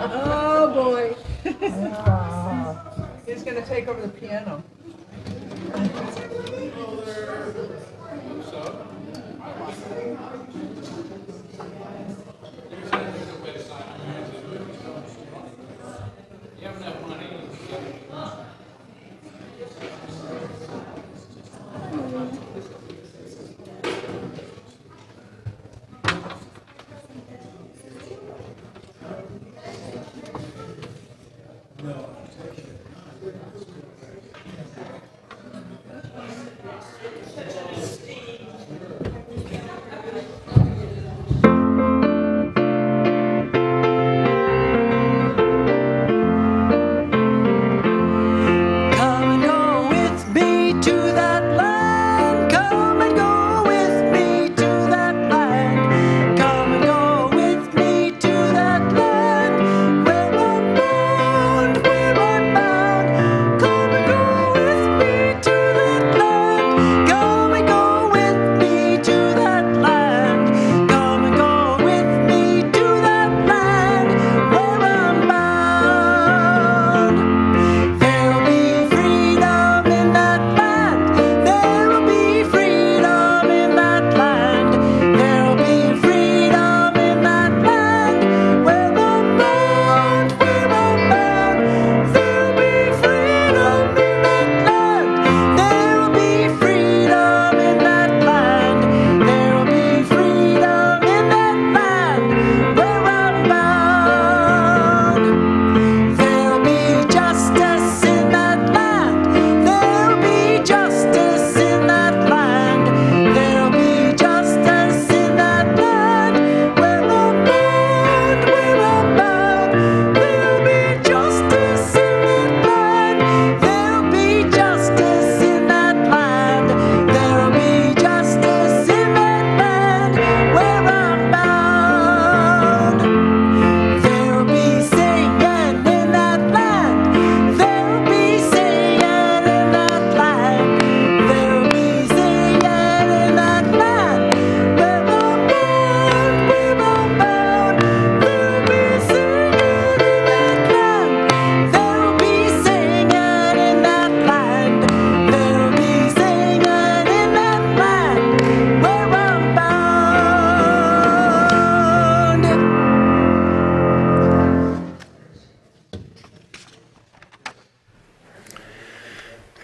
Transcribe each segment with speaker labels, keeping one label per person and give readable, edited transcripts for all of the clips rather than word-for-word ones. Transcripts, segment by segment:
Speaker 1: Oh boy. He's going to take over the piano.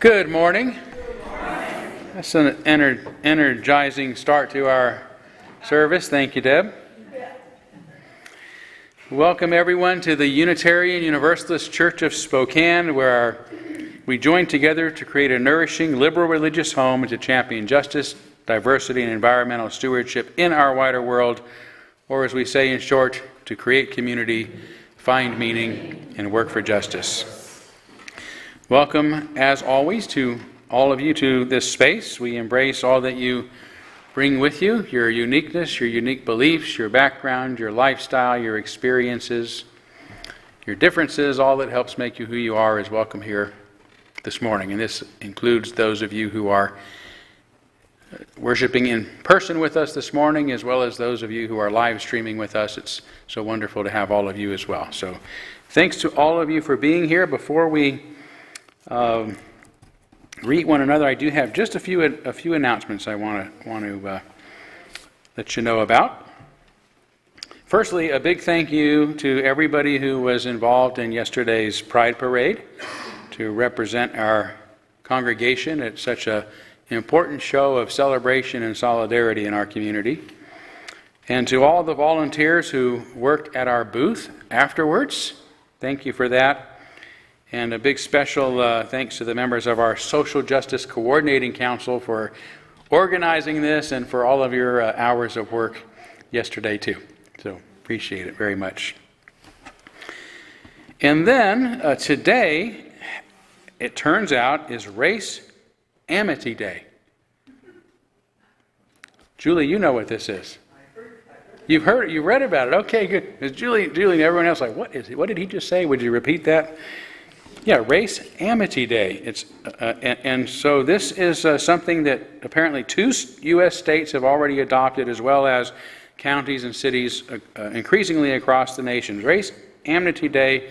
Speaker 2: Good morning. That's an energizing start to our service. Thank you, Deb. Welcome everyone to the Unitarian Universalist Church of Spokane, where we join together to create a nourishing, liberal religious home and to champion justice, diversity, and environmental stewardship in our wider world, or as we say in short, to create community, find meaning, and work for justice. Welcome, as always, to all of you to this space. We embrace all that you bring with you, your uniqueness, your unique beliefs, your background, your lifestyle, your experiences, your differences. All that helps make you who you are is welcome here this morning. And this includes those of you who are worshiping in person with us this morning, as well as those of you who are live streaming with us. It's so wonderful to have all of you as well. So thanks to all of you for being here. Before we greet one another, I do have just a few announcements I want to let you know about. Firstly, a big thank you to everybody who was involved in yesterday's Pride Parade to represent our congregation at such an important show of celebration and solidarity in our community. And to all the volunteers who worked at our booth afterwards, thank you for that. And a big special thanks to the members of our Social Justice Coordinating Council for organizing this and for all of your hours of work yesterday too. So appreciate it very much. And then today, it turns out, is Race Amity Day. Julie, you know what this is. You've heard it, you read about it. Okay, good. Is Julie and everyone else like, what is it? What did he just say? Would you repeat that? Yeah, Race Amity Day. It's and so this is something that apparently 2 U.S. states have already adopted, as well as counties and cities increasingly across the nation. Race Amity Day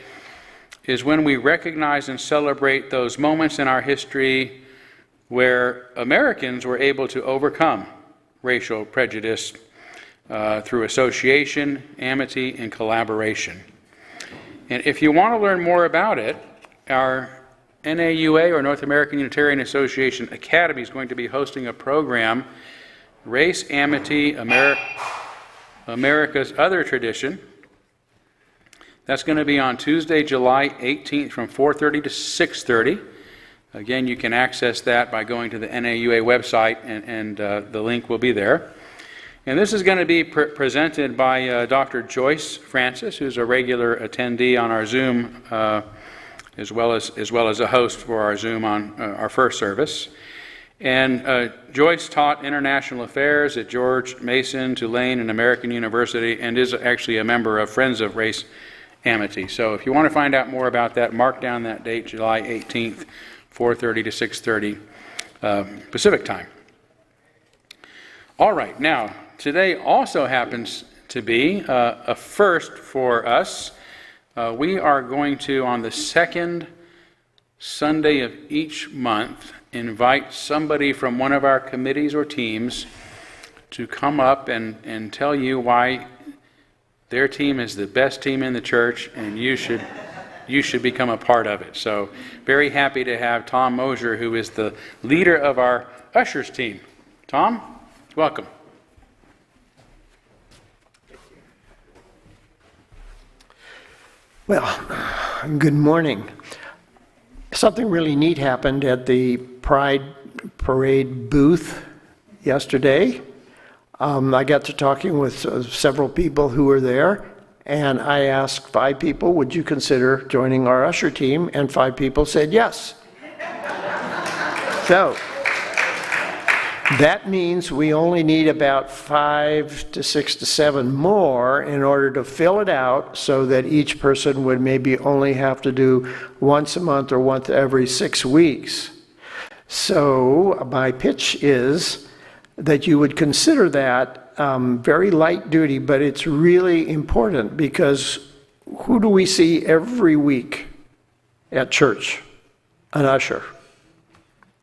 Speaker 2: is when we recognize and celebrate those moments in our history where Americans were able to overcome racial prejudice through association, amity, and collaboration. And if you want to learn more about it, our NAUA, or North American Unitarian Association Academy, is going to be hosting a program, Race Amity, America's Other Tradition. That's going to be on Tuesday, July 18th from 4:30 to 6:30. Again, you can access that by going to the NAUA website, and the link will be there. And this is going to be presented by Dr. Joyce Francis, who's a regular attendee on our Zoom, as well as a host for our Zoom on our first service. And Joyce taught international affairs at George Mason, Tulane, and American University, and is actually a member of Friends of Race Amity. So if you want to find out more about that, mark down that date, July 18th, 4:30 to 6:30 Pacific time. All right, now, today also happens to be a first for us. We are going to, on the second Sunday of each month, invite somebody from one of our committees or teams to come up and tell you why their team is the best team in the church, and you should become a part of it. So very happy to have Tom Mosier, who is the leader of our ushers team. Tom, welcome.
Speaker 3: Well, good morning. Something really neat happened at the Pride Parade booth yesterday. I got to talking with several people who were there, and I asked 5 people, would you consider joining our usher team? And 5 people said yes. So that means we only need about 5 to 6 to 7 more in order to fill it out, so that each person would maybe only have to do once a month or once every 6 weeks. So my pitch is that you would consider that very light duty, but it's really important, because who do we see every week at church? An usher.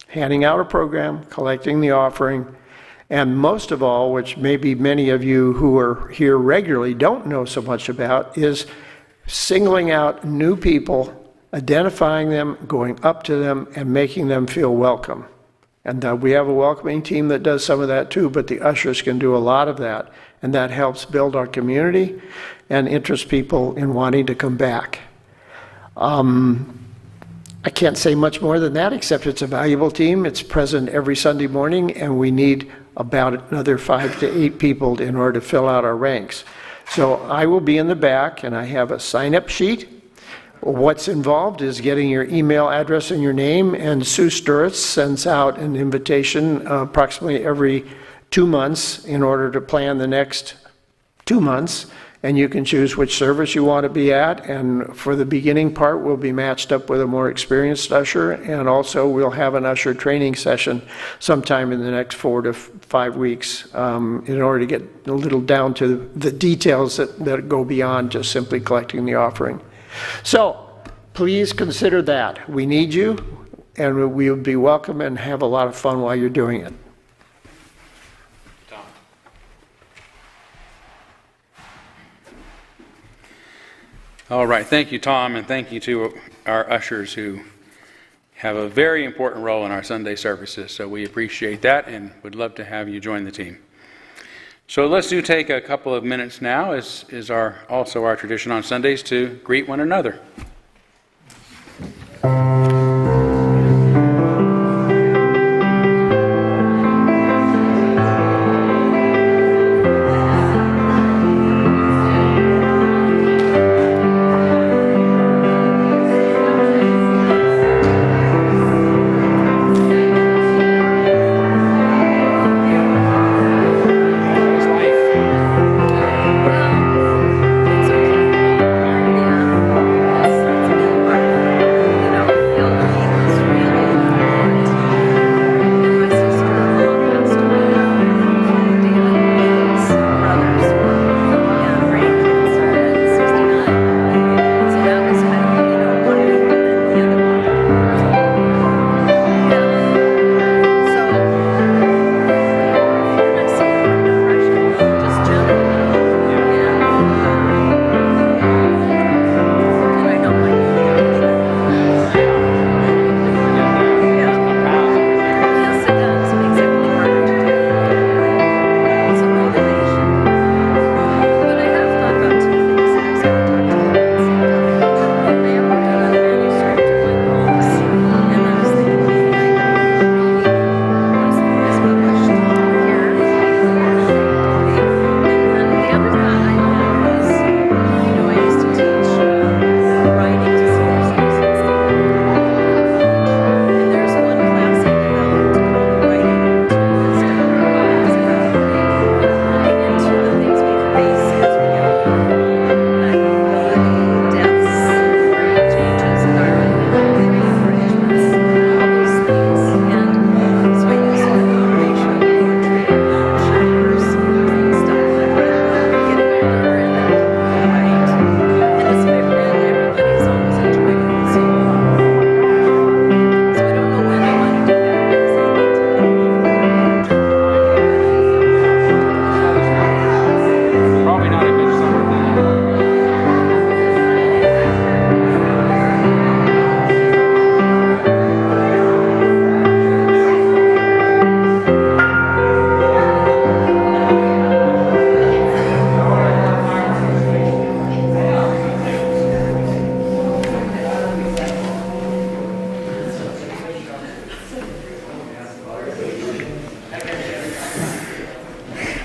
Speaker 3: Handing out a program, collecting the offering, and most of all, which maybe many of you who are here regularly don't know so much about, is singling out new people, identifying them, going up to them, and making them feel welcome. And we have a welcoming team that does some of that too, but the ushers can do a lot of that. And that helps build our community and interest people in wanting to come back. I can't say much more than that, except it's a valuable team. It's present every Sunday morning, and we need about another 5 to 8 people in order to fill out our ranks. So I will be in the back, and I have a sign-up sheet. What's involved is getting your email address and your name, and Sue Sturitz sends out an invitation approximately every 2 months in order to plan the next 2 months, and you can choose which service you want to be at. And for the beginning part, we'll be matched up with a more experienced usher, and also we'll have an usher training session sometime in the next 4 to 5 weeks in order to get a little down to the details that go beyond just simply collecting the offering. So please consider that. We need you, and we will be welcome and have a lot of fun while you're doing it.
Speaker 2: All right, thank you, Tom, and thank you to our ushers who have a very important role in our Sunday services. So we appreciate that and would love to have you join the team. So let's take a couple of minutes now, as is also our tradition on Sundays, to greet one another.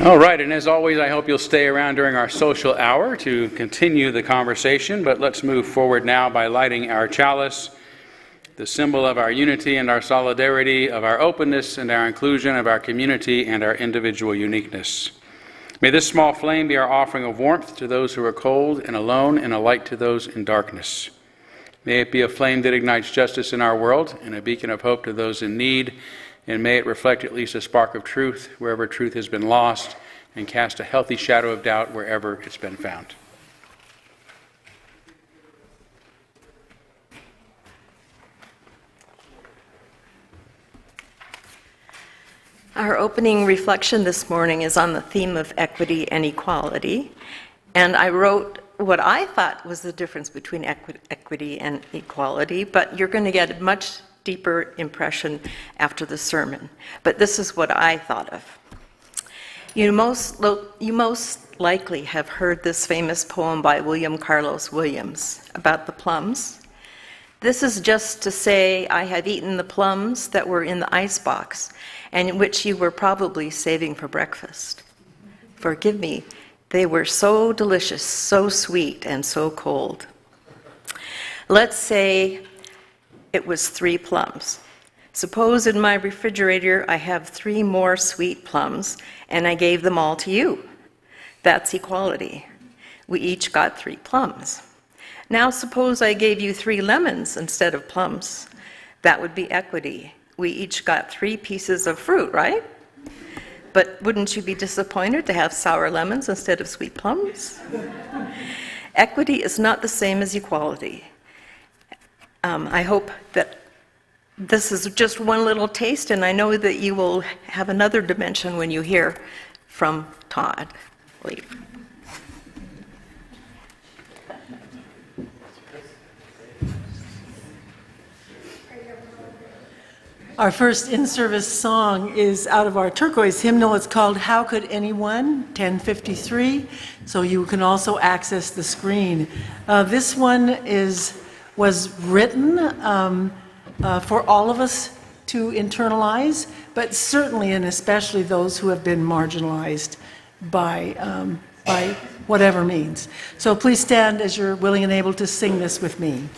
Speaker 2: All right, and as always, I hope you'll stay around during our social hour to continue the conversation, but let's move forward now by lighting our chalice, the symbol of our unity and our solidarity, of our openness and our inclusion, of our community and our individual uniqueness. May this small flame be our offering of warmth to those who are cold and alone, and a light to those in darkness. May it be a flame that ignites justice in our world and a beacon of hope to those in need, and may it reflect at least a spark of truth wherever truth has been lost, and cast a healthy shadow of doubt wherever it's been found.
Speaker 4: Our opening reflection this morning is on the theme of equity and equality, and I wrote what I thought was the difference between equity and equality, but you're going to get a much deeper impression after the sermon. But this is what I thought of. You most likely have heard this famous poem by William Carlos Williams about the plums. This is just to say, I have eaten the plums that were in the icebox and which you were probably saving for breakfast. Forgive me, they were so delicious, so sweet, and so cold. Let's say it was 3 plums. Suppose in my refrigerator I have 3 more sweet plums, and I gave them all to you. That's equality. We each got 3 plums. Now suppose I gave you 3 lemons instead of plums. That would be equity. We each got 3 pieces of fruit, right? But wouldn't you be disappointed to have sour lemons instead of sweet plums? Equity is not the same as equality. I hope that this is just one little taste, and I know that you will have another dimension when you hear from Todd later.
Speaker 1: Our first in-service song is out of our turquoise hymnal. It's called How Could Anyone, 1053, so you can also access the screen. This one was written for all of us to internalize, but certainly and especially those who have been marginalized by whatever means. So please stand as you're willing and able to sing this with me.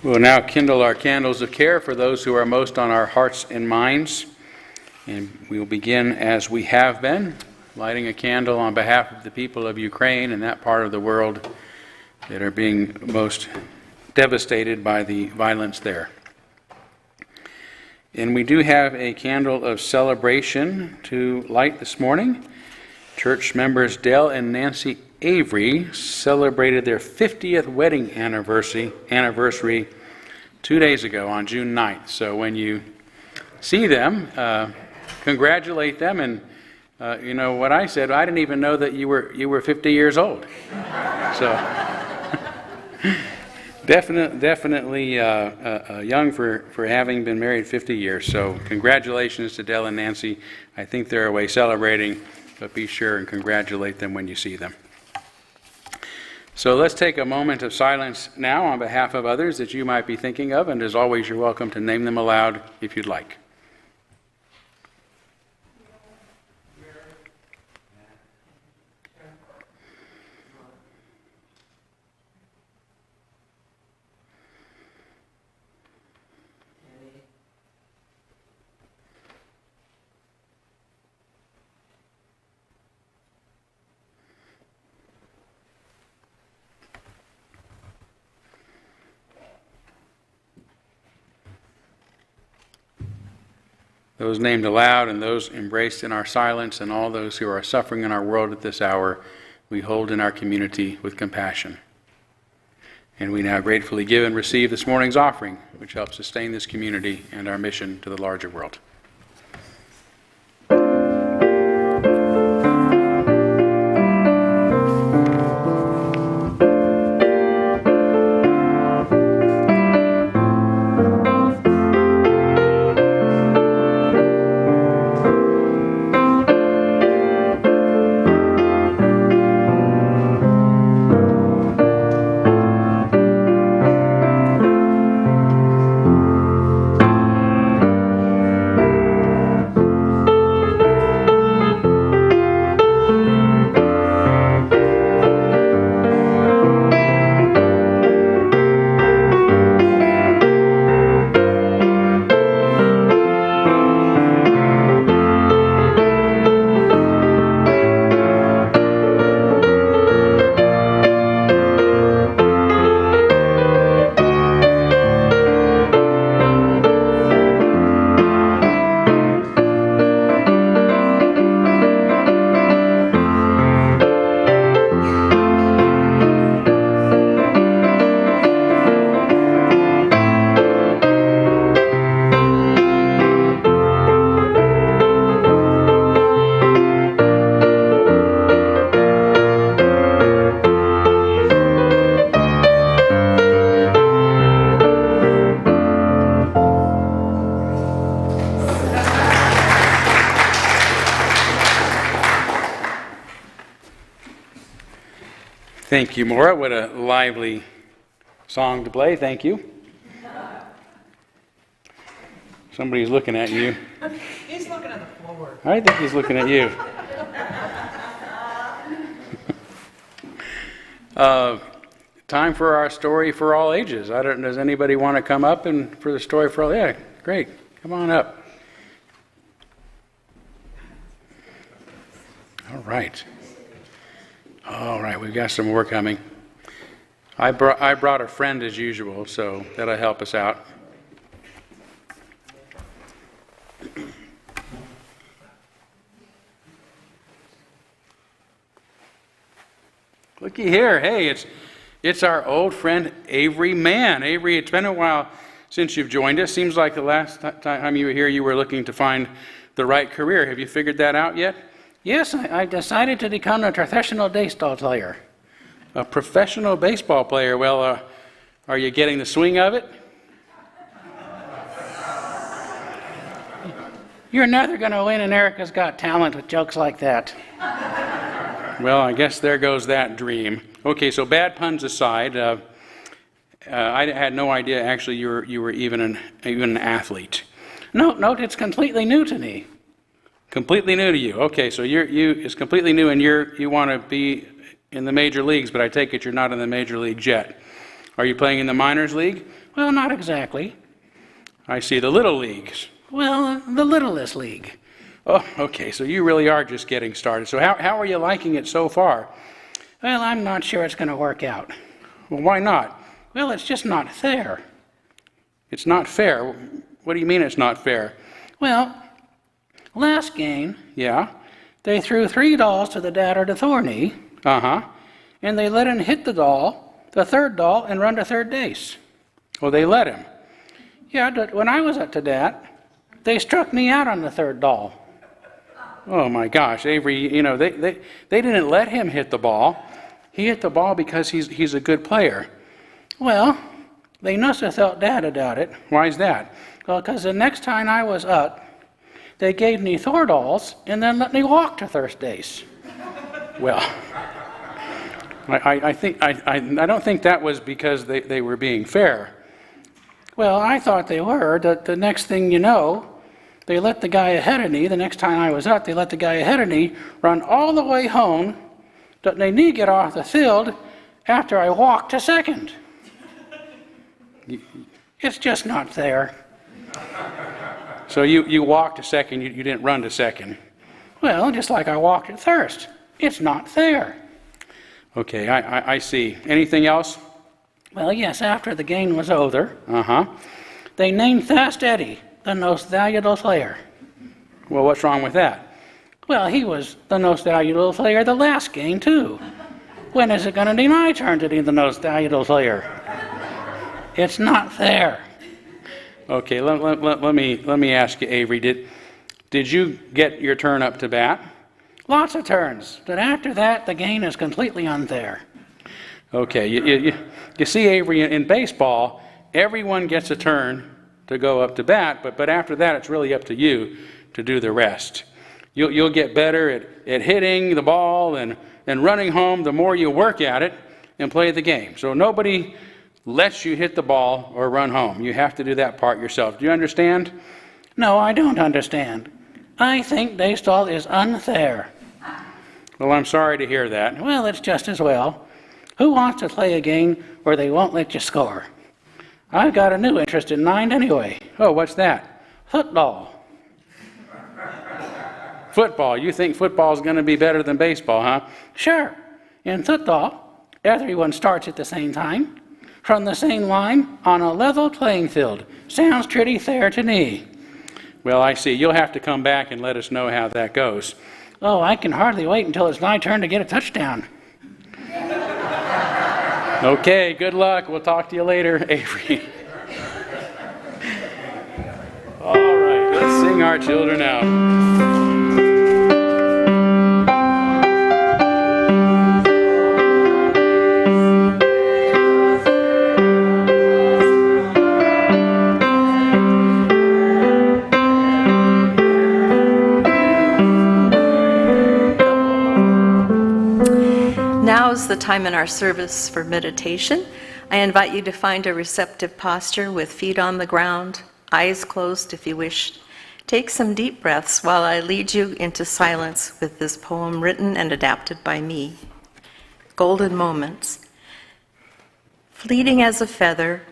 Speaker 2: We'll now kindle our candles of care for those who are most on our hearts and minds. And we will begin as we have been, lighting a candle on behalf of the people of Ukraine and that part of the world that are being most devastated by the violence there. And we do have a candle of celebration to light this morning. Church members Dell and Nancy Avery celebrated their 50th wedding anniversary 2 days ago on June 9th. So when you see them, congratulate them. And you know what I said, I didn't even know that you were 50 years old. So definitely young for having been married 50 years. So congratulations to Dell and Nancy. I think they're away celebrating, but be sure and congratulate them when you see them. So let's take a moment of silence now on behalf of others that you might be thinking of, and as always, you're welcome to name them aloud if you'd like. Those named aloud and those embraced in our silence, and all those who are suffering in our world at this hour, we hold in our community with compassion. And we now gratefully give and receive this morning's offering, which helps sustain this community and our mission to the larger world. Thank you, Maura. What a lively song to play. Thank you. Somebody's looking at you.
Speaker 1: He's looking at the floor.
Speaker 2: I think he's looking at you. Time for our story for all ages. Does anybody want to come up and for the story for all? Yeah, great. Come on up. All right. All right, we've got some more coming. I brought a friend as usual, so that'll help us out. Looky here. Hey, it's our old friend Avery Mann. Avery, it's been a while since you've joined us. Seems like the last time you were here, you were looking to find the right career. Have you figured that out yet?
Speaker 5: Yes, I decided to become a professional baseball player.
Speaker 2: A professional baseball player. Well, are you getting the swing of it?
Speaker 5: You're never going to win in America's Got Talent with jokes like that.
Speaker 2: Well, I guess there goes that dream. Okay, so bad puns aside, I had no idea actually you were even an athlete.
Speaker 5: No, it's completely new to me.
Speaker 2: Completely new to you. Okay, so it's completely new, and you want to be in the major leagues, but I take it you're not in the major leagues yet. Are you playing in the minors league?
Speaker 5: Well, not exactly.
Speaker 2: I see, the little leagues.
Speaker 5: Well, the littlest league.
Speaker 2: Oh, okay, so you really are just getting started. So how are you liking it so far?
Speaker 5: Well, I'm not sure it's going to work out.
Speaker 2: Well, why not?
Speaker 5: Well, it's just not fair.
Speaker 2: It's not fair. What do you mean it's not fair?
Speaker 5: Well, last game,
Speaker 2: Yeah?
Speaker 5: they threw 3 dolls to the dad or the Thorny,
Speaker 2: Uh-huh.
Speaker 5: and they let him hit the third doll, and run to third base.
Speaker 2: Well, they let him.
Speaker 5: Yeah, but when I was up to that, they struck me out on the third doll.
Speaker 2: Oh my gosh, Avery, they didn't let him hit the ball. He hit the ball because he's a good player.
Speaker 5: Well, they must have thought Dad about it.
Speaker 2: Why is that?
Speaker 5: Well, because the next time I was up, they gave me Thor dolls and then let me walk to third base.
Speaker 2: Well, I don't think that was because they were being fair.
Speaker 5: Well, I thought they were. The next thing you know, they let the guy ahead of me. The next time I was up, they let the guy ahead of me run all the way home. But they need to get off the field after I walked to second. It's just not fair.
Speaker 2: So you walked to second, you didn't run to second.
Speaker 5: Well, just like I walked at first. It's not fair.
Speaker 2: Okay, I see. Anything else?
Speaker 5: Well, yes, after the game was over,
Speaker 2: Uh-huh.
Speaker 5: they named Fast Eddie the most valuable player.
Speaker 2: Well, what's wrong with that?
Speaker 5: Well, he was the most valuable player the last game, too. When is it going to be my turn to be the most valuable player? It's not fair.
Speaker 2: Okay, let me ask you, Avery. Did you get your turn up to bat?
Speaker 5: Lots of turns, but after that, the game is completely unfair.
Speaker 2: Okay, you see, Avery, in baseball, everyone gets a turn to go up to bat, but after that, it's really up to you to do the rest. You'll get better at hitting the ball and running home the more you work at it and play the game. So nobody lets you hit the ball or run home. You have to do that part yourself. Do you understand?
Speaker 5: No, I don't understand. I think baseball is unfair.
Speaker 2: Well, I'm sorry to hear that.
Speaker 5: Well, it's just as well. Who wants to play a game where they won't let you score? I've got a new interest in mind anyway.
Speaker 2: Oh, what's that?
Speaker 5: Football.
Speaker 2: Football. You think football is going to be better than baseball, huh?
Speaker 5: Sure. In football, everyone starts at the same time, from the same line, on a level playing field. Sounds pretty fair to me.
Speaker 2: Well, I see. You'll have to come back and let us know how that goes.
Speaker 5: Oh, I can hardly wait until it's my turn to get a touchdown.
Speaker 2: Okay, good luck. We'll talk to you later, Avery. All right, let's sing our children out.
Speaker 4: the time in our service for meditation, I invite you to find a receptive posture with feet on the ground, eyes closed if you wish. Take some deep breaths while I lead you into silence with this poem written and adapted by me. Golden moments. Fleeting as a feather,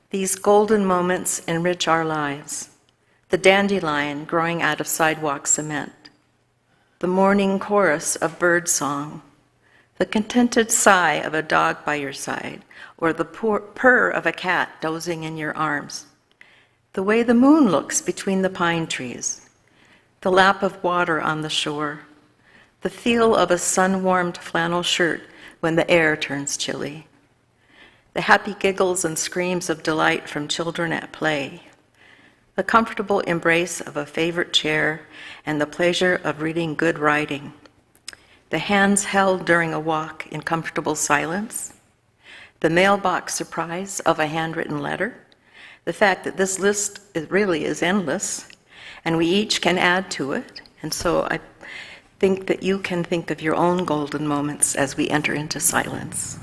Speaker 4: these golden moments enrich our lives. The dandelion growing out of sidewalk cement, the morning chorus of birdsong, the contented sigh of a dog by your side, or the purr of a cat dozing in your arms, the way the moon looks between the pine trees, the lap of water on the shore, the feel of a sun-warmed flannel shirt when the air turns chilly, the happy giggles and screams of delight from children at play, the comfortable embrace of a favorite chair, and the pleasure of reading good writing, the hands held during a walk in comfortable silence, the mailbox surprise of a handwritten letter, the fact that this list really is endless, and we each can add to it, and so I think that you can think of your own golden moments as we enter into silence.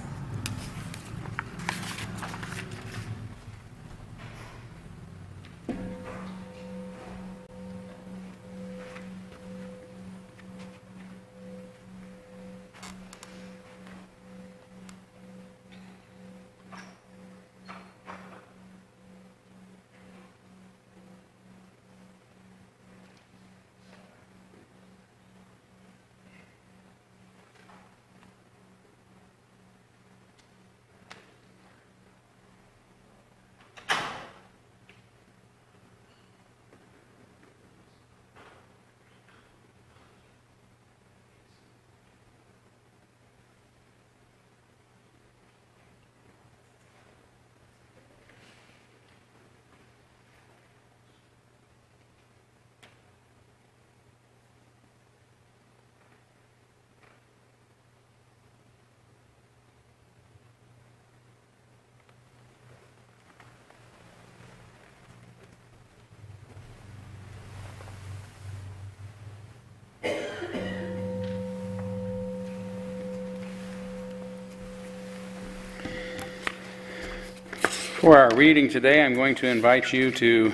Speaker 2: For our reading today, I'm going to invite you to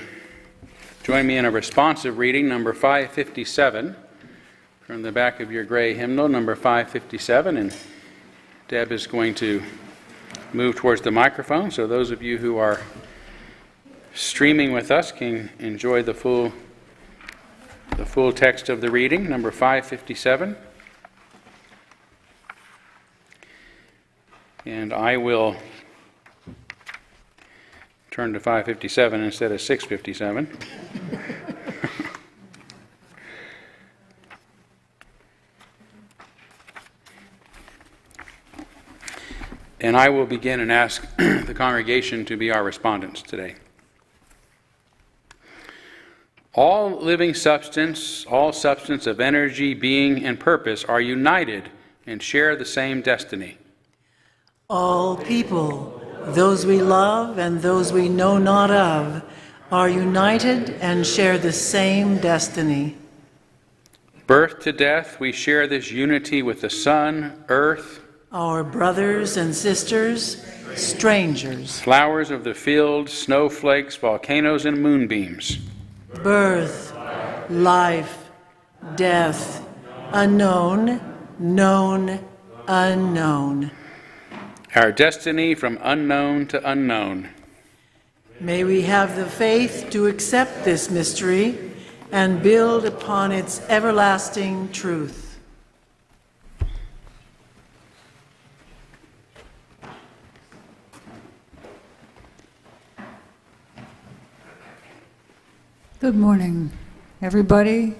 Speaker 2: join me in a responsive reading, number 557, from the back of your gray hymnal, number 557, and Deb is going to move towards the microphone, so those of you who are streaming with us can enjoy the full text of the reading, number 557. And I will turn to 557 instead of 657. And I will begin and ask the congregation to be our respondents today. All living substance, all substance of energy, being, and purpose are united and share the same destiny.
Speaker 1: All people, those we love and those we know not of, are united and share the same destiny.
Speaker 2: Birth to death, we share this unity with the sun, earth,
Speaker 1: our brothers and sisters, strangers.
Speaker 2: Flowers of the field, snowflakes, volcanoes, and moonbeams.
Speaker 1: Birth, life, death, unknown, known, unknown.
Speaker 2: Our destiny from unknown to unknown.
Speaker 1: May we have the faith to accept this mystery and build upon its everlasting truth.
Speaker 6: Good morning, everybody.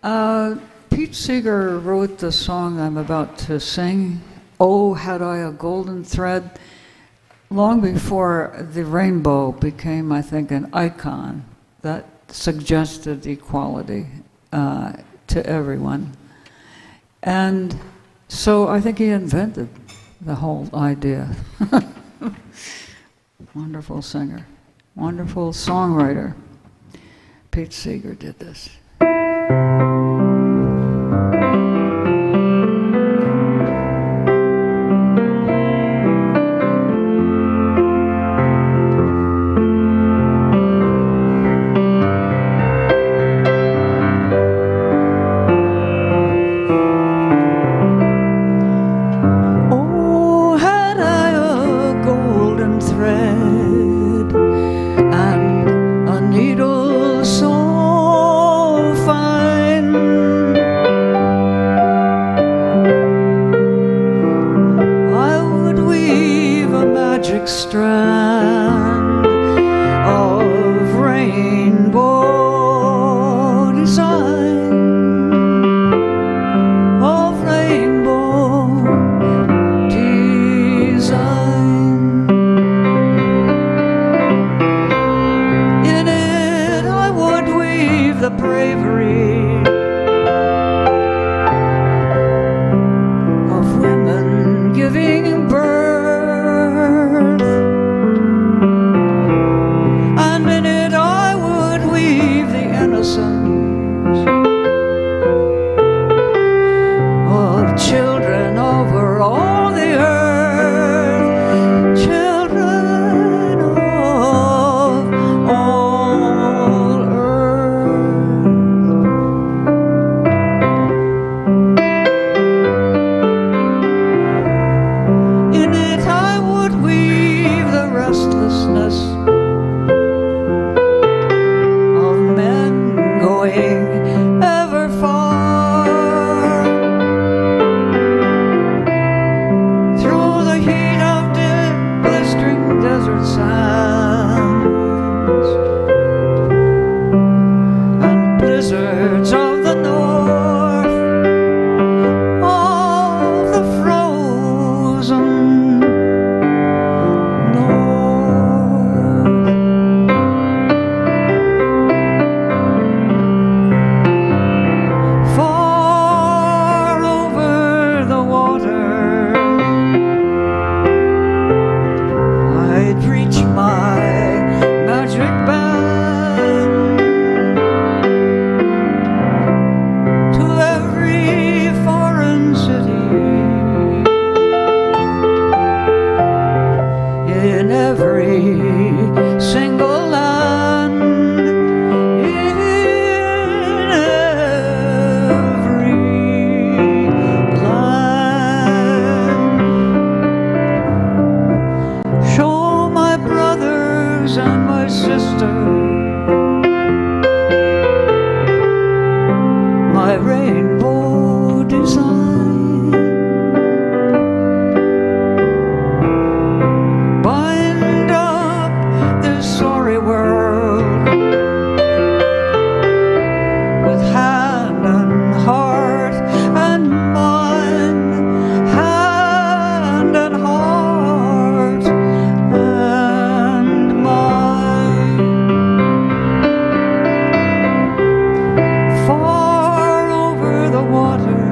Speaker 6: Pete Seeger wrote the song I'm about to sing, "Oh, Had I a Golden Thread," long before the rainbow became, I think, an icon that suggested equality to everyone. And so I think he invented the whole idea. Wonderful singer, wonderful songwriter. Pete Seeger did this. magic strand of rainbow design, of rainbow design. In it I would weave the bravery of women giving birth, and in it I would weave the innocence of children over all the earth, children of all earth. In it I would weave the restlessness of men going ever far through the heat of blistering desert sands and blizzards of the north, of the frozen north. Far over the water I'd reach my magic band to every foreign city, in every single land, in every land. Show my brothers and my sisters my rainbow design. Bind up this sorry world with hand and heart and mind, hand and heart and mind. Far over the water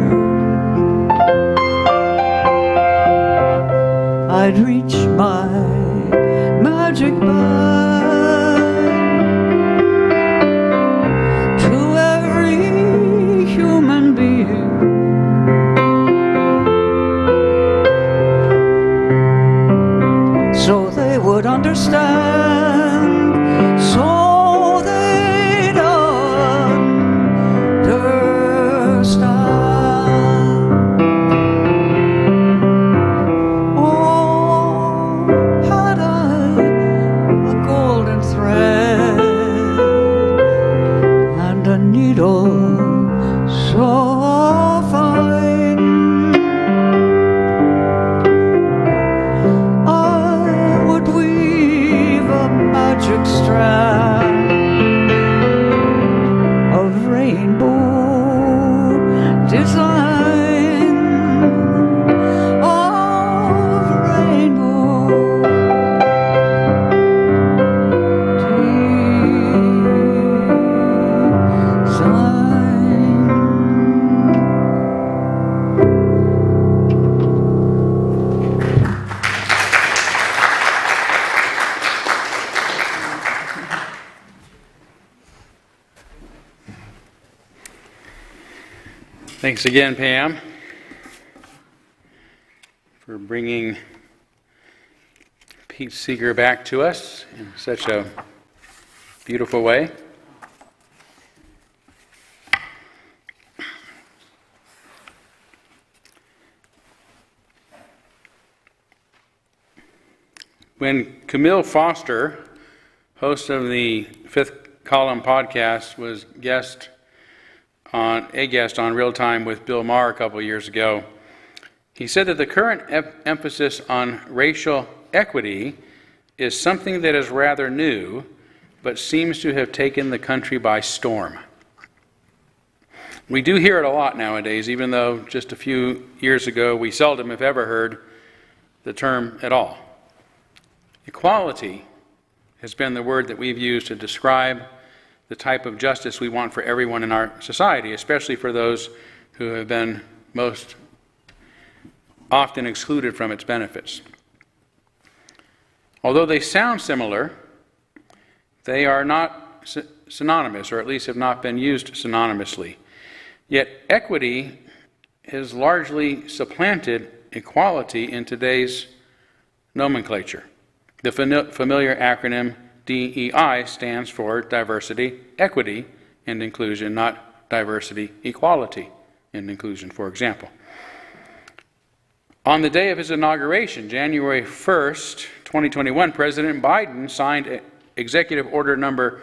Speaker 6: I'd reach my magic band to every human being, so they would understand, so they'd understand. Oh, had I a golden thread and a needle so fine, I would weave a magic strand of rainbow design, of rainbow design.
Speaker 2: Thanks again, Pam, for bringing Pete Seeger back to us in such a beautiful way. When Camille Foster, host of the Fifth Column podcast, was a guest on Real Time with Bill Maher a couple years ago, he said that the current emphasis on racial equity is something that is rather new, but seems to have taken the country by storm. We do hear it a lot nowadays, even though just a few years ago we seldom, if ever, heard the term at all. Equality has been the word that we've used to describe the type of justice we want for everyone in our society, especially for those who have been most often excluded from its benefits. Although they sound similar, they are not synonymous, or at least have not been used synonymously. Yet equity has largely supplanted equality in today's nomenclature. The familiar acronym DEI stands for diversity, equity, and inclusion, not diversity, equality, and inclusion, for example. On the day of his inauguration, January 1st, 2021, President Biden signed Executive Order number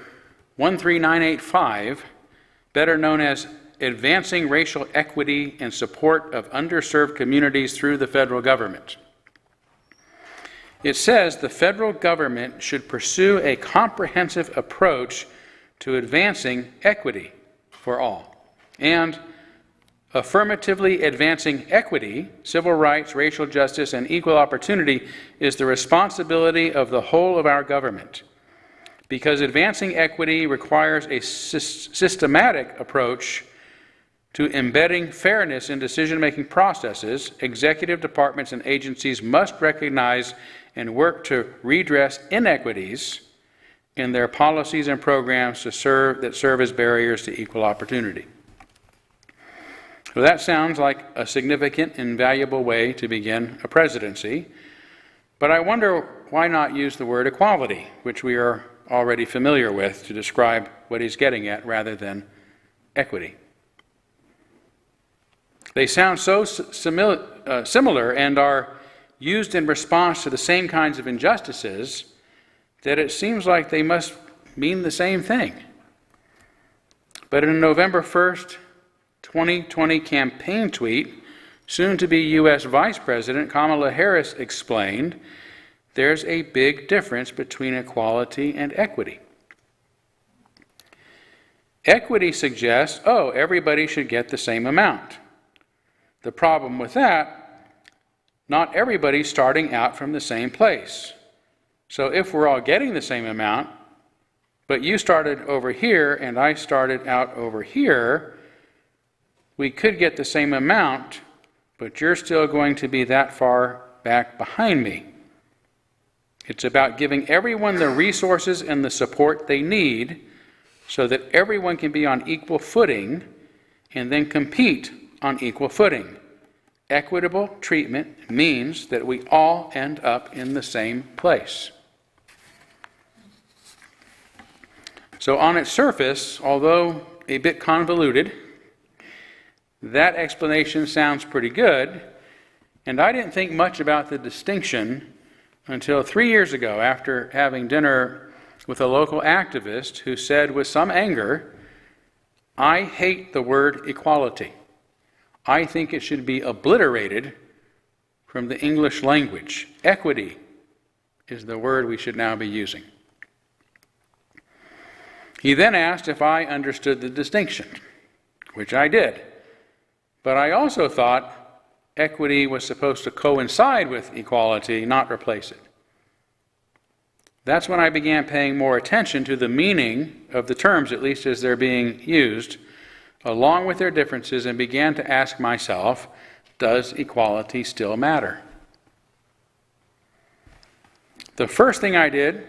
Speaker 2: 13985, better known as Advancing Racial Equity and Support of Underserved Communities through the Federal Government. It says the federal government should pursue a comprehensive approach to advancing equity for all, and affirmatively advancing equity, civil rights, racial justice, and equal opportunity is the responsibility of the whole of our government. Because advancing equity requires a systematic approach to embedding fairness in decision-making processes, executive departments and agencies must recognize and work to redress inequities in their policies and programs that serve as barriers to equal opportunity. So that sounds like a significant and valuable way to begin a presidency, but I wonder why not use the word equality, which we are already familiar with, to describe what he's getting at rather than equity. They sound so similar and are used in response to the same kinds of injustices that it seems like they must mean the same thing. But in a November 1st, 2020 campaign tweet, soon-to-be U.S. Vice President Kamala Harris explained, there's a big difference between equality and equity. Equity suggests, everybody should get the same amount. The problem with that, not everybody's starting out from the same place. So if we're all getting the same amount, but you started over here and I started out over here, we could get the same amount, but you're still going to be that far back behind me. It's about giving everyone the resources and the support they need so that everyone can be on equal footing and then compete on equal footing. Equitable treatment means that we all end up in the same place. So on its surface, although a bit convoluted, that explanation sounds pretty good, and I didn't think much about the distinction until 3 years ago after having dinner with a local activist who said with some anger, "I hate the word equality. I think it should be obliterated from the English language. Equity is the word we should now be using." He then asked if I understood the distinction, which I did. But I also thought equity was supposed to coincide with equality, not replace it. That's when I began paying more attention to the meaning of the terms, at least as they're being used, along with their differences, and began to ask myself, does equality still matter? The first thing I did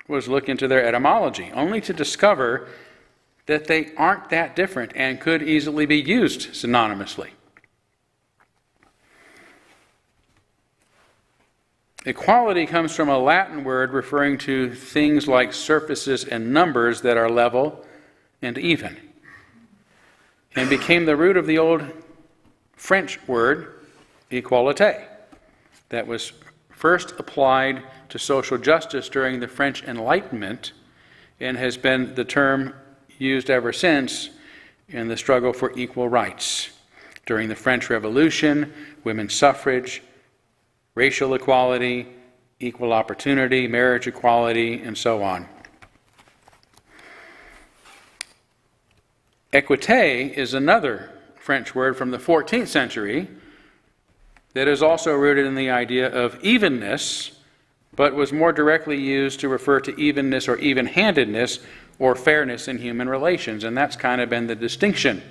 Speaker 2: was look into their etymology, only to discover that they aren't that different and could easily be used synonymously. Equality comes from a Latin word referring to things like surfaces and numbers that are level and even, and became the root of the old French word equalité that was first applied to social justice during the French Enlightenment and has been the term used ever since in the struggle for equal rights. During the French Revolution, women's suffrage, racial equality, equal opportunity, marriage equality, and so on. Equité is another French word from the 14th century that is also rooted in the idea of evenness, but was more directly used to refer to evenness or even-handedness or fairness in human relations. And that's kind of been the distinction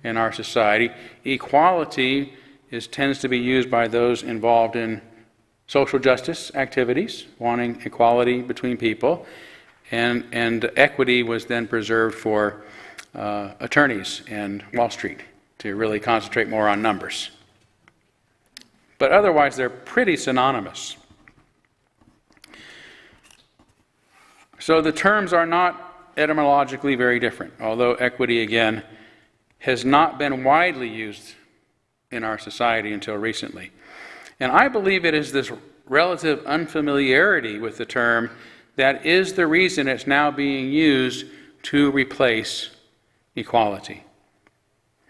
Speaker 2: in our society. Equality tends to be used by those involved in social justice activities, wanting equality between people, and equity was then preserved for attorneys and Wall Street to really concentrate more on numbers. But otherwise, they're pretty synonymous. So the terms are not etymologically very different, although equity, again, has not been widely used in our society until recently. And I believe it is this relative unfamiliarity with the term that is the reason it's now being used to replace equality.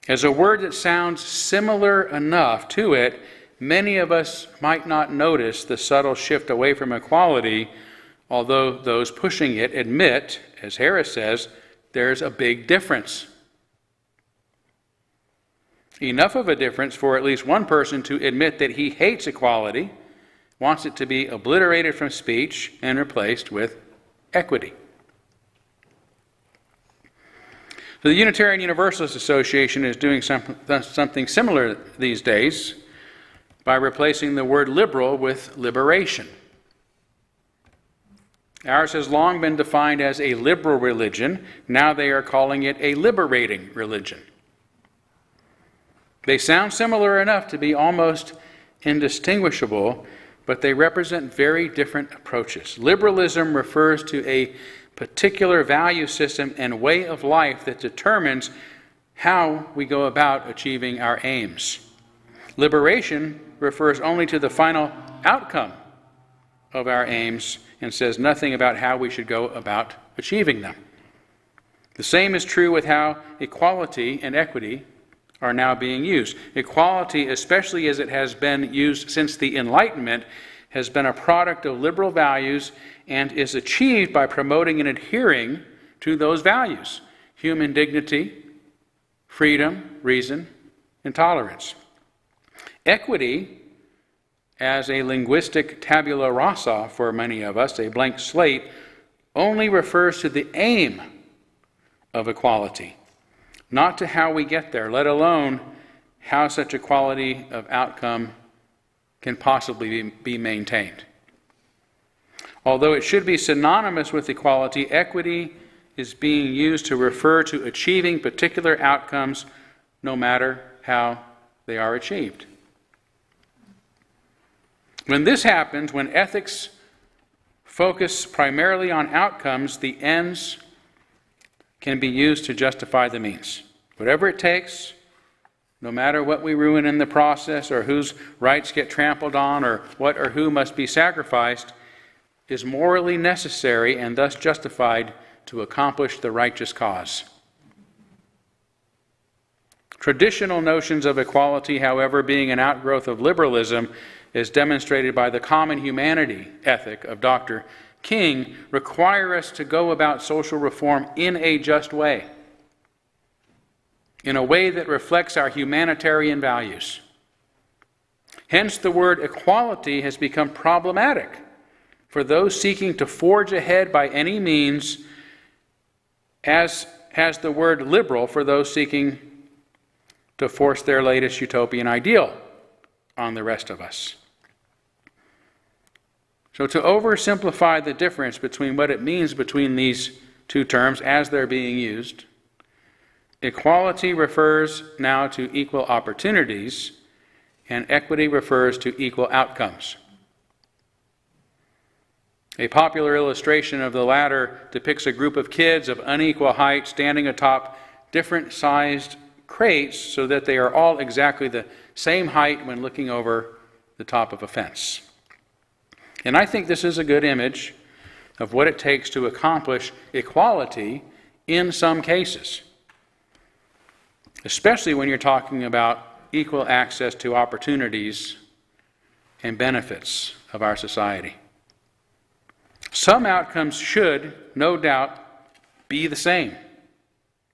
Speaker 2: As a word that sounds similar enough to it, many of us might not notice the subtle shift away from equality, although those pushing it admit, as Harris says, there's a big difference. Enough of a difference for at least one person to admit that he hates equality, wants it to be obliterated from speech and replaced with equity. So the Unitarian Universalist Association is doing something similar these days by replacing the word liberal with liberation. Ours has long been defined as a liberal religion. Now they are calling it a liberating religion. They sound similar enough to be almost indistinguishable, but they represent very different approaches. Liberalism refers to a particular value system and way of life that determines how we go about achieving our aims. Liberation refers only to the final outcome of our aims and says nothing about how we should go about achieving them. The same is true with how equality and equity are now being used. Equality, especially as it has been used since the Enlightenment, has been a product of liberal values and is achieved by promoting and adhering to those values: human dignity, freedom, reason, and tolerance. Equity, as a linguistic tabula rasa for many of us, a blank slate, only refers to the aim of equality, not to how we get there, let alone how such a quality of outcome can possibly be maintained. Although it should be synonymous with equality, equity is being used to refer to achieving particular outcomes no matter how they are achieved. When this happens, when ethics focus primarily on outcomes, the ends can be used to justify the means. Whatever it takes, no matter what we ruin in the process or whose rights get trampled on or what or who must be sacrificed, is morally necessary and thus justified to accomplish the righteous cause. Traditional notions of equality, however, being an outgrowth of liberalism, as demonstrated by the common humanity ethic of Dr. King, require us to go about social reform in a just way, in a way that reflects our humanitarian values. Hence, the word equality has become problematic for those seeking to forge ahead by any means, as has the word liberal for those seeking to force their latest utopian ideal on the rest of us. So to oversimplify the difference between what it means between these two terms as they're being used, equality refers now to equal opportunities, and equity refers to equal outcomes. A popular illustration of the latter depicts a group of kids of unequal height standing atop different sized crates so that they are all exactly the same height when looking over the top of a fence. And I think this is a good image of what it takes to accomplish equality in some cases, especially when you're talking about equal access to opportunities and benefits of our society. Some outcomes should, no doubt, be the same.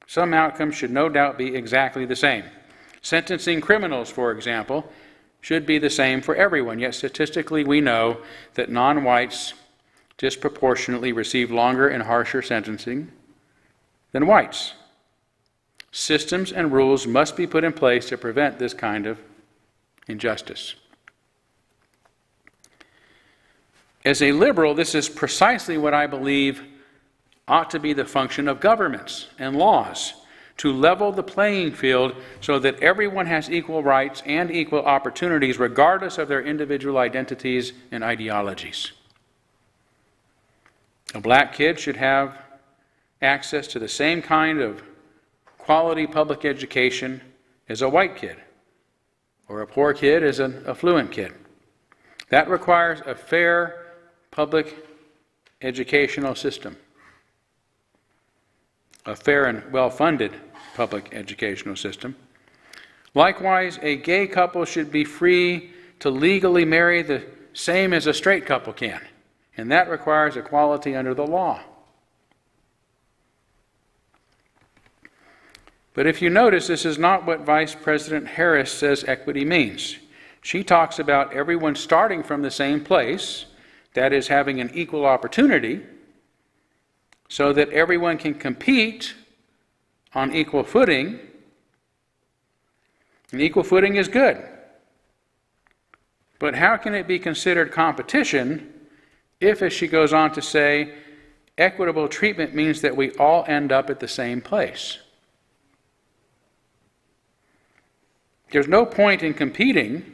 Speaker 2: Some outcomes should no doubt be exactly the same. Sentencing criminals, for example, should be the same for everyone, yet statistically we know that non-whites disproportionately receive longer and harsher sentencing than whites. Systems and rules must be put in place to prevent this kind of injustice. As a liberal, this is precisely what I believe ought to be the function of governments and laws, to level the playing field so that everyone has equal rights and equal opportunities regardless of their individual identities and ideologies. A black kid should have access to the same kind of quality public education as a white kid, or a poor kid as an affluent kid. That requires a fair public educational system, a fair and well-funded public educational system. Likewise, a gay couple should be free to legally marry the same as a straight couple can, and that requires equality under the law. But if you notice, this is not what Vice President Harris says equity means. She talks about everyone starting from the same place, that is, having an equal opportunity, so that everyone can compete on equal footing. And equal footing is good. But how can it be considered competition if, as she goes on to say, equitable treatment means that we all end up at the same place? There's no point in competing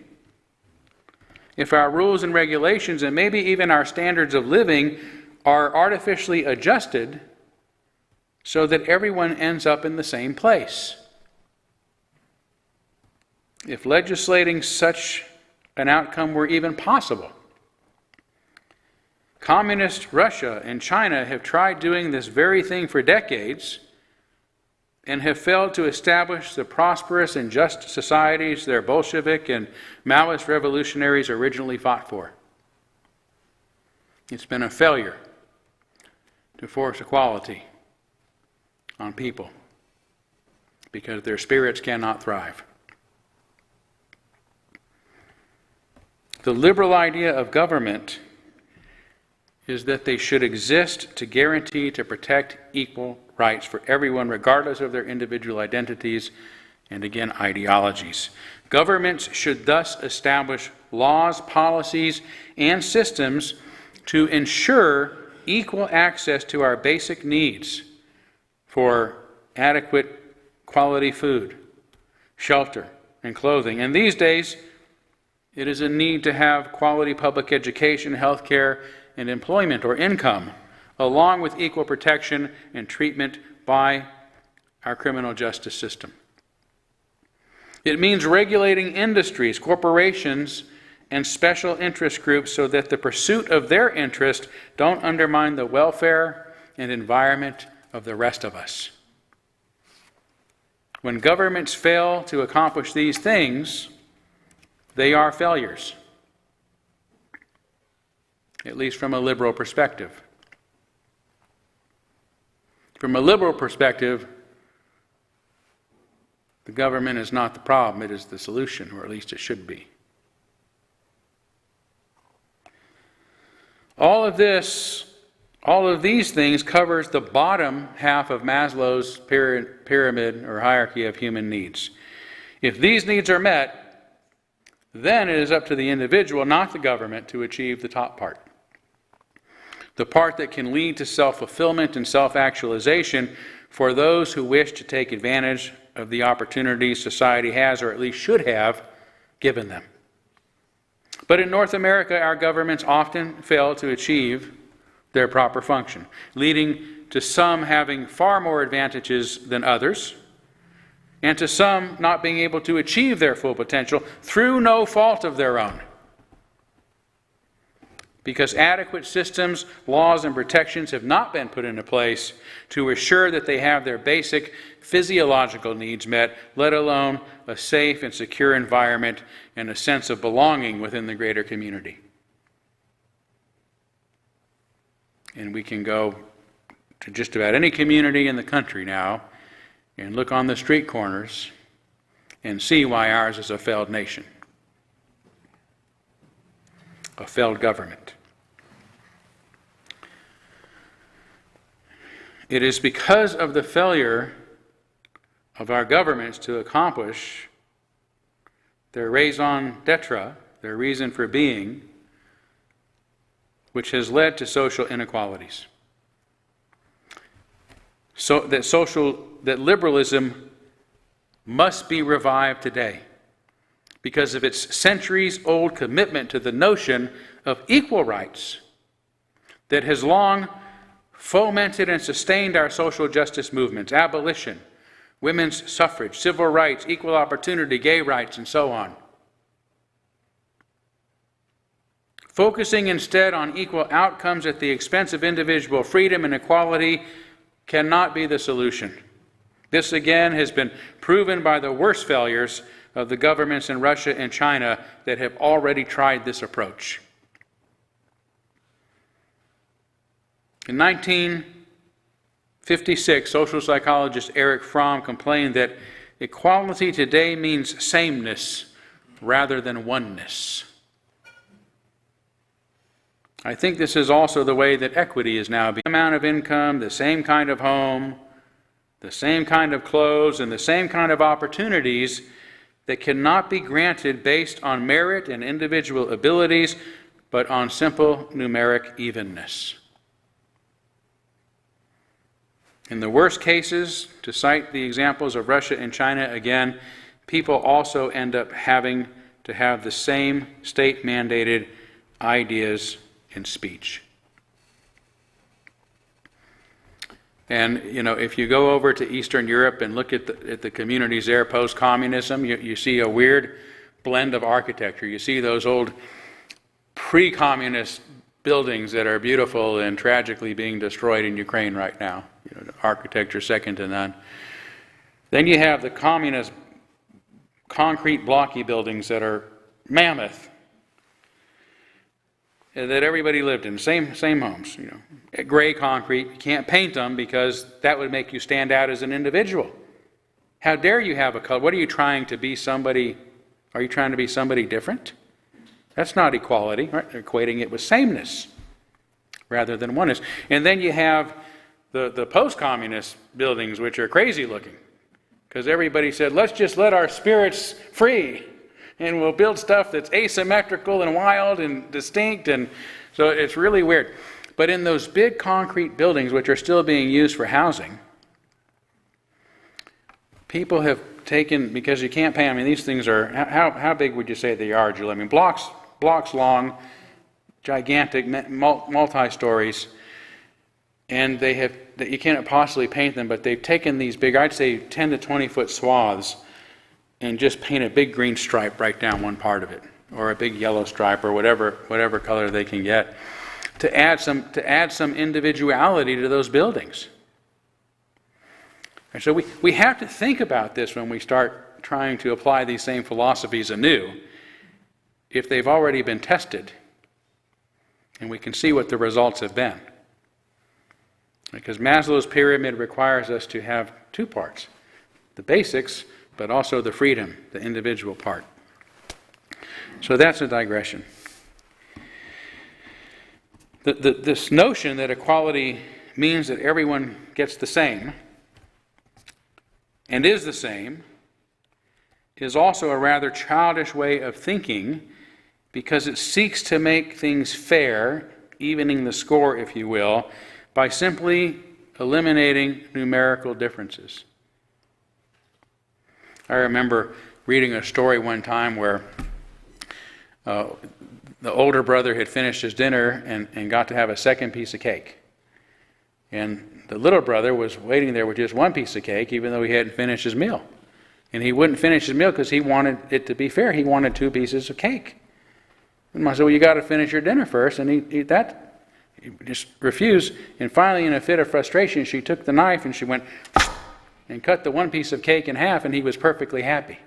Speaker 2: if our rules and regulations and maybe even our standards of living are artificially adjusted so that everyone ends up in the same place. If legislating such an outcome were even possible. Communist Russia and China have tried doing this very thing for decades and have failed to establish the prosperous and just societies their Bolshevik and Maoist revolutionaries originally fought for. It's been a failure to force equality on people because their spirits cannot thrive. The liberal idea of government is that they should exist to guarantee, to protect equal rights for everyone, regardless of their individual identities and, again, ideologies. Governments should thus establish laws, policies, and systems to ensure equal access to our basic needs for adequate quality food, shelter, and clothing. And these days, it is a need to have quality public education, health care, and employment or income, along with equal protection and treatment by our criminal justice system. It means regulating industries, corporations, and special interest groups so that the pursuit of their interest don't undermine the welfare and environment of the rest of us. When governments fail to accomplish these things, they are failures, at least from a liberal perspective. From a liberal perspective, the government is not the problem, it is the solution, or at least it should be. All of these things covers the bottom half of Maslow's pyramid or hierarchy of human needs. If these needs are met, then it is up to the individual, not the government, to achieve the top part. The part that can lead to self-fulfillment and self-actualization for those who wish to take advantage of the opportunities society has, or at least should have, given them. But in North America, our governments often fail to achieve their proper function, leading to some having far more advantages than others, and to some not being able to achieve their full potential through no fault of their own. Because adequate systems, laws, and protections have not been put into place to assure that they have their basic physiological needs met, let alone a safe and secure environment and a sense of belonging within the greater community. And we can go to just about any community in the country now and look on the street corners and see why ours is a failed nation, a failed government. It is because of the failure of our governments to accomplish their raison d'etre, their reason for being, which has led to social inequalities. So that liberalism must be revived today because of its centuries-old commitment to the notion of equal rights that has long fomented and sustained our social justice movements, abolition, women's suffrage, civil rights, equal opportunity, gay rights, and so on. Focusing instead on equal outcomes at the expense of individual freedom and equality cannot be the solution. This again has been proven by the worst failures of the governments in Russia and China that have already tried this approach. In 1956, social psychologist Erich Fromm complained that equality today means sameness rather than oneness. I think this is also the way that equity is now being. The amount of income, the same kind of home, the same kind of clothes, and the same kind of opportunities that cannot be granted based on merit and individual abilities, but on simple numeric evenness. In the worst cases, to cite the examples of Russia and China again, people also end up having to have the same state-mandated ideas in speech. And, if you go over to Eastern Europe and look at the communities there post-communism, you see a weird blend of architecture. You see those old pre-communist buildings that are beautiful and tragically being destroyed in Ukraine right now. Architecture second to none. Then you have the communist concrete blocky buildings that are mammoth, that everybody lived in, same homes, gray concrete. You can't paint them because that would make you stand out as an individual. How dare you have a color? What are you trying to be somebody? Are you trying to be somebody different? That's not equality, right? They're equating it with sameness rather than oneness. And then you have the post-communist buildings, which are crazy looking, because everybody said, let's just let our spirits free, and we'll build stuff that's asymmetrical and wild and distinct, and so it's really weird. But in those big concrete buildings, which are still being used for housing, people have taken, because you can't pay, these things are, how big would you say they are, Julie? Blocks long, gigantic, multi-stories, and you can't possibly paint them, but they've taken these big, I'd say 10 to 20 foot swaths, and just paint a big green stripe right down one part of it, or a big yellow stripe, or whatever color they can get, to add some individuality to those buildings. And so we have to think about this when we start trying to apply these same philosophies anew, if they've already been tested, and we can see what the results have been. Because Maslow's pyramid requires us to have two parts, the basics, but also the freedom, the individual part. So that's a digression. This notion that equality means that everyone gets the same and is the same is also a rather childish way of thinking, because it seeks to make things fair, evening the score, if you will, by simply eliminating numerical differences. I remember reading a story one time where the older brother had finished his dinner and got to have a second piece of cake. And the little brother was waiting there with just one piece of cake, even though he hadn't finished his meal. And he wouldn't finish his meal because he wanted it to be fair. He wanted 2 pieces of cake. And I said, well, you got to finish your dinner first. And he just refused. And finally, in a fit of frustration, she took the knife and she went and cut the 1 piece of cake in half, and he was perfectly happy.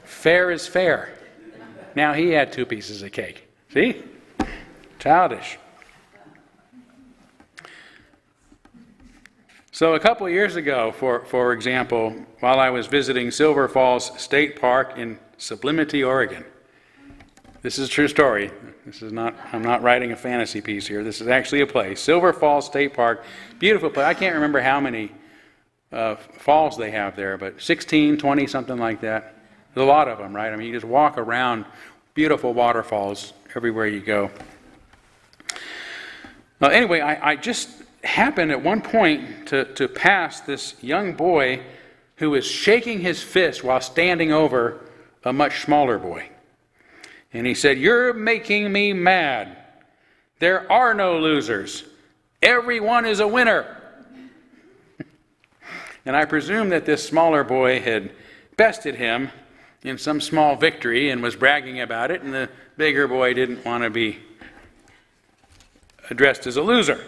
Speaker 2: Fair is fair. Now he had 2 pieces of cake. See? Childish. So a couple of years ago, for example, while I was visiting Silver Falls State Park in Sublimity, Oregon, this is a true story. I'm not writing a fantasy piece here. This is actually a place. Silver Falls State Park, beautiful place. I can't remember how many falls they have there, but 16, 20, something like that. There's a lot of them, right? I mean, you just walk around beautiful waterfalls everywhere you go. Anyway, I just happened at one point to pass this young boy who was shaking his fist while standing over a much smaller boy. And he said, "You're making me mad. There are no losers. Everyone is a winner." And I presume that this smaller boy had bested him in some small victory and was bragging about it, and the bigger boy didn't want to be addressed as a loser.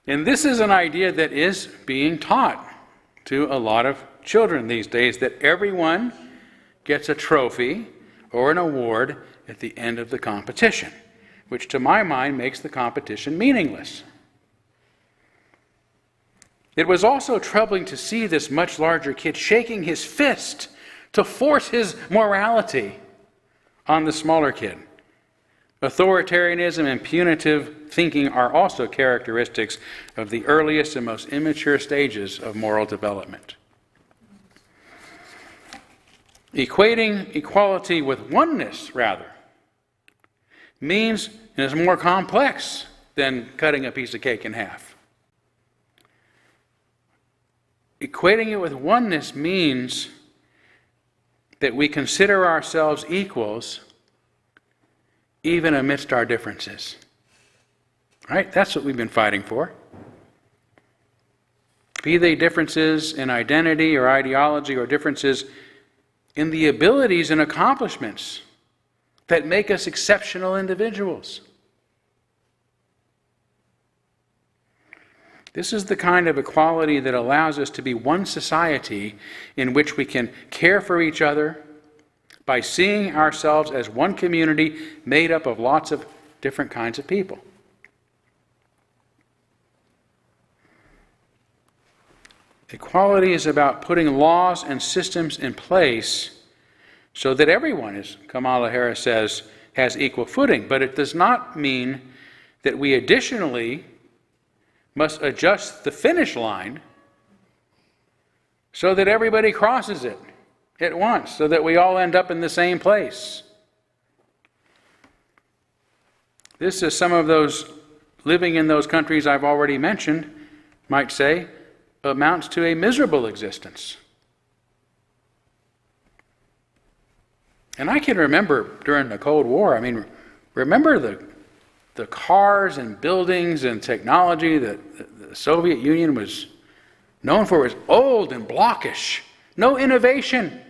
Speaker 2: And this is an idea that is being taught to a lot of children these days, that everyone gets a trophy or an award at the end of the competition, which to my mind makes the competition meaningless. It was also troubling to see this much larger kid shaking his fist to force his morality on the smaller kid. Authoritarianism and punitive thinking are also characteristics of the earliest and most immature stages of moral development. Equating equality with oneness, rather, means and is more complex than cutting a piece of cake in half. Equating it with oneness means that we consider ourselves equals even amidst our differences. Right? That's what we've been fighting for. Be they differences in identity or ideology, or differences in the abilities and accomplishments that make us exceptional individuals. This is the kind of equality that allows us to be one society in which we can care for each other by seeing ourselves as one community made up of lots of different kinds of people. Equality is about putting laws and systems in place so that everyone, as Kamala Harris says, has equal footing. But it does not mean that we additionally must adjust the finish line so that everybody crosses it at once, so that we all end up in the same place. This is some of those living in those countries I've already mentioned might say amounts to a miserable existence. And I can remember during the Cold War, remember the cars and buildings and technology that the Soviet Union was known for was old and blockish. No innovation.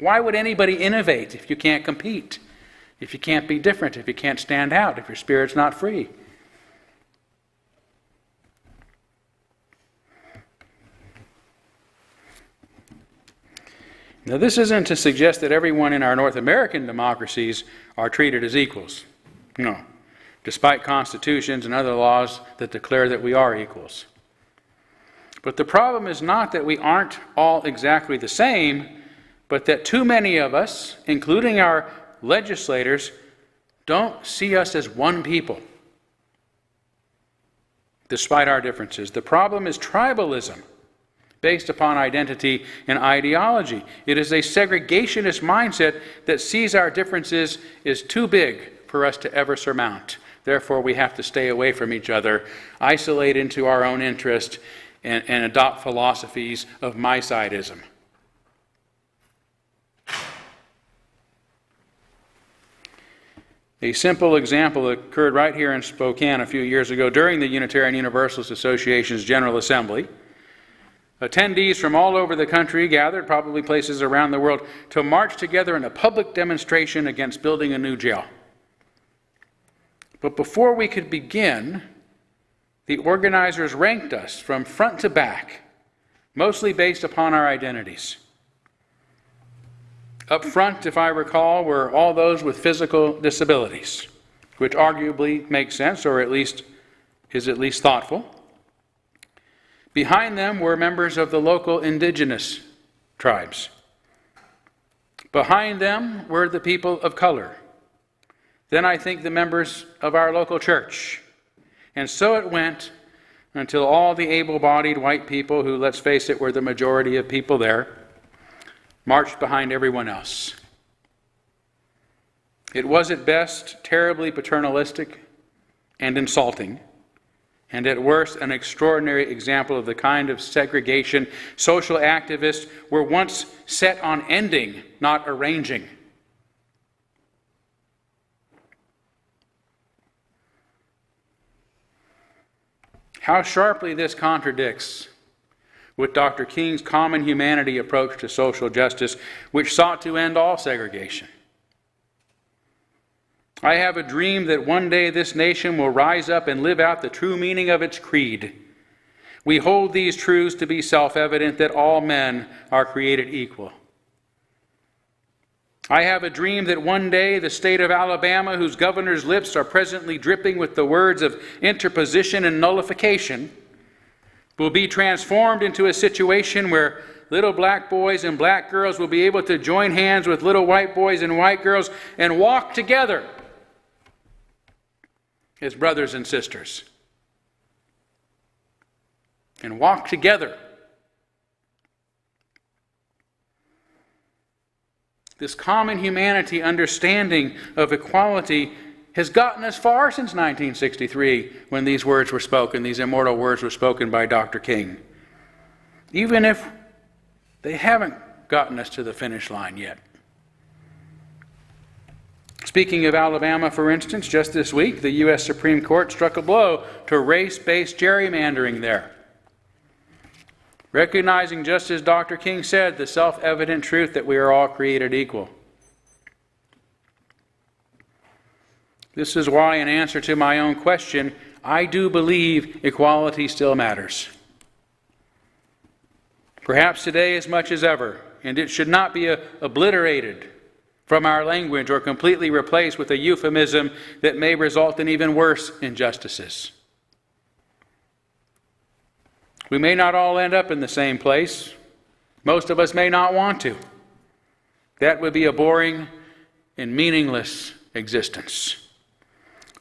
Speaker 2: Why would anybody innovate if you can't compete? If you can't be different, if you can't stand out, if your spirit's not free? Now, this isn't to suggest that everyone in our North American democracies are treated as equals. No, despite constitutions and other laws that declare that we are equals. But the problem is not that we aren't all exactly the same, but that too many of us, including our legislators, don't see us as one people, despite our differences. The problem is tribalism, based upon identity and ideology. It is a segregationist mindset that sees our differences as too big for us to ever surmount. Therefore, we have to stay away from each other, isolate into our own interest, and adopt philosophies of my-sidism. A simple example occurred right here in Spokane a few years ago during the Unitarian Universalist Association's General Assembly. Attendees from all over the country gathered, probably places around the world, to march together in a public demonstration against building a new jail. But before we could begin, the organizers ranked us from front to back, mostly based upon our identities. Up front, if I recall, were all those with physical disabilities, which arguably makes sense, or is at least thoughtful. Behind them were members of the local indigenous tribes. Behind them were the people of color. Then I think the members of our local church. And so it went until all the able-bodied white people, who, let's face it, were the majority of people there, marched behind everyone else. It was at best terribly paternalistic and insulting, and at worst an extraordinary example of the kind of segregation social activists were once set on ending, not arranging. How sharply this contradicts with Dr. King's common humanity approach to social justice, which sought to end all segregation. I have a dream that one day this nation will rise up and live out the true meaning of its creed. We hold these truths to be self-evident, that all men are created equal. I have a dream that one day the state of Alabama, whose governor's lips are presently dripping with the words of interposition and nullification, will be transformed into a situation where little black boys and black girls will be able to join hands with little white boys and white girls and walk together as brothers and sisters. And walk together. This common humanity understanding of equality has gotten us far since 1963, when these words were spoken, these immortal words were spoken by Dr. King. Even if they haven't gotten us to the finish line yet. Speaking of Alabama, for instance, just this week, the U.S. Supreme Court struck a blow to race-based gerrymandering there, recognizing, just as Dr. King said, the self-evident truth that we are all created equal. This is why, in answer to my own question, I do believe equality still matters. Perhaps today as much as ever, and it should not be obliterated from our language or completely replaced with a euphemism that may result in even worse injustices. We may not all end up in the same place. Most of us may not want to. That would be a boring and meaningless existence.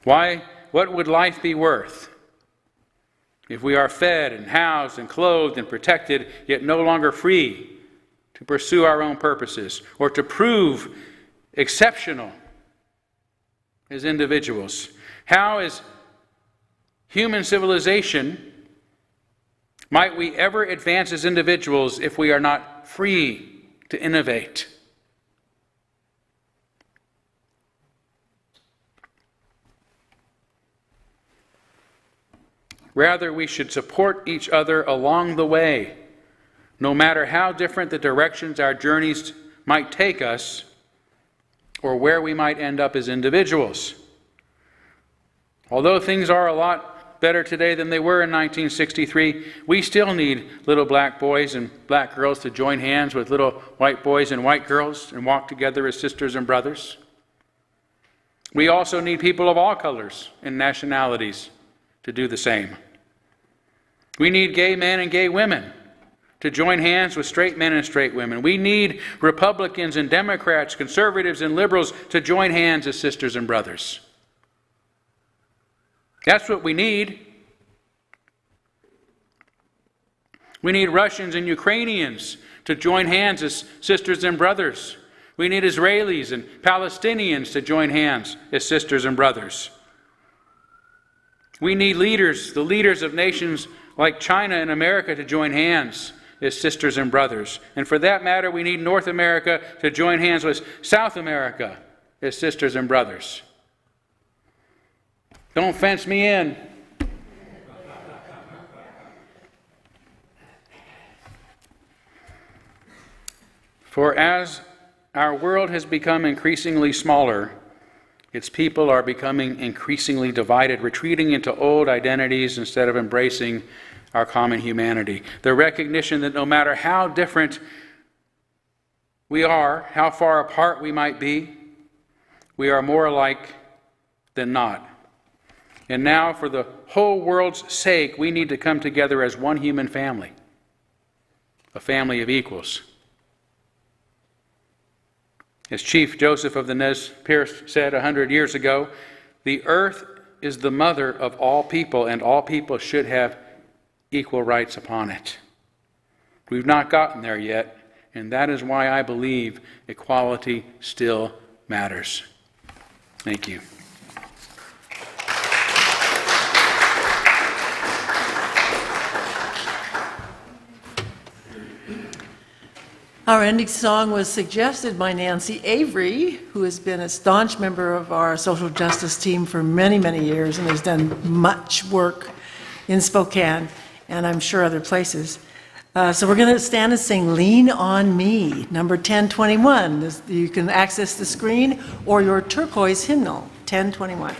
Speaker 2: Why? What would life be worth if we are fed and housed and clothed and protected, yet no longer free to pursue our own purposes or to prove exceptional as individuals? How, as human civilization, might we ever advance as individuals if we are not free to innovate? Rather, we should support each other along the way, no matter how different the directions our journeys might take us or where we might end up as individuals. Although things are a lot better today than they were in 1963, we still need little black boys and black girls to join hands with little white boys and white girls and walk together as sisters and brothers. We also need people of all colors and nationalities to do the same. We need gay men and gay women to join hands with straight men and straight women. We need Republicans and Democrats, conservatives and liberals to join hands as sisters and brothers. That's what we need. We need Russians and Ukrainians to join hands as sisters and brothers. We need Israelis and Palestinians to join hands as sisters and brothers. We need leaders, the leaders of nations like China and America, to join hands as sisters and brothers. And for that matter, we need North America to join hands with South America as sisters and brothers. Don't fence me in. For as our world has become increasingly smaller, its people are becoming increasingly divided, retreating into old identities instead of embracing our common humanity. The recognition that no matter how different we are, how far apart we might be, we are more alike than not. And now, for the whole world's sake, we need to come together as one human family, a family of equals. As Chief Joseph of the Nez Perce said 100 years ago, the earth is the mother of all people, and all people should have equal rights upon it. We've not gotten there yet, and that is why I believe equality still matters. Thank you.
Speaker 1: Our ending song was suggested by Nancy Avery, who has been a staunch member of our social justice team for many, many years and has done much work in Spokane and I'm sure other places. So we're going to stand and sing Lean on Me, number 1021. You can access the screen or your turquoise hymnal, 1021.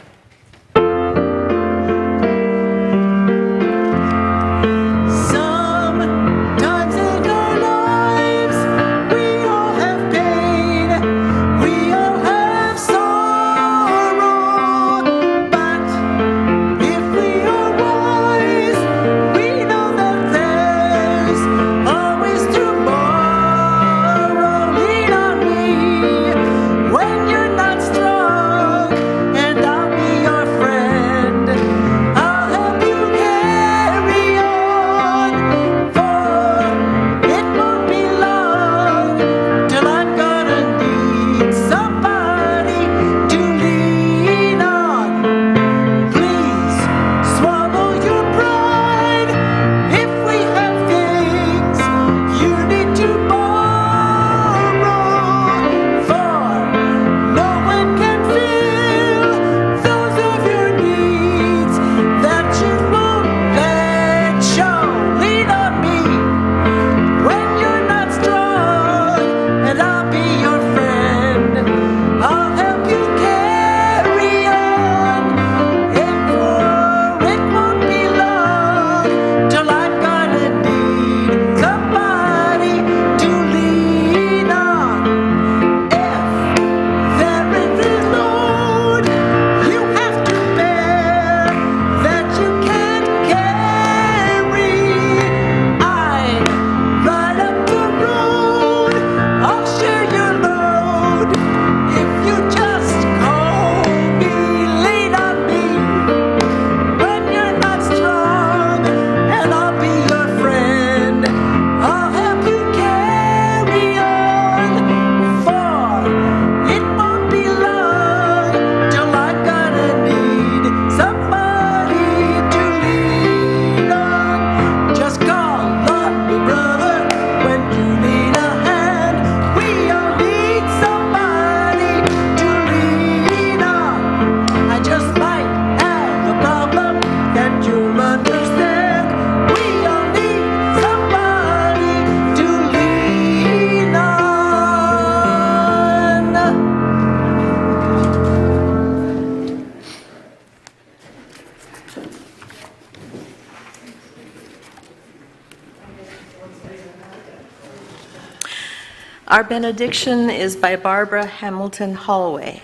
Speaker 4: Our benediction is by Barbara Hamilton Holloway.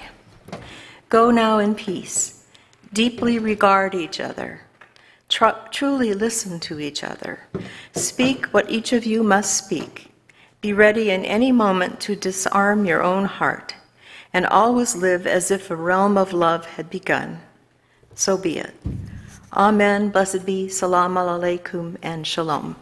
Speaker 4: Go now in peace. Deeply regard each other. Truly listen to each other. Speak what each of you must speak. Be ready in any moment to disarm your own heart, and always live as if a realm of love had begun. So be it. Amen. Blessed be. Salam alaikum and shalom.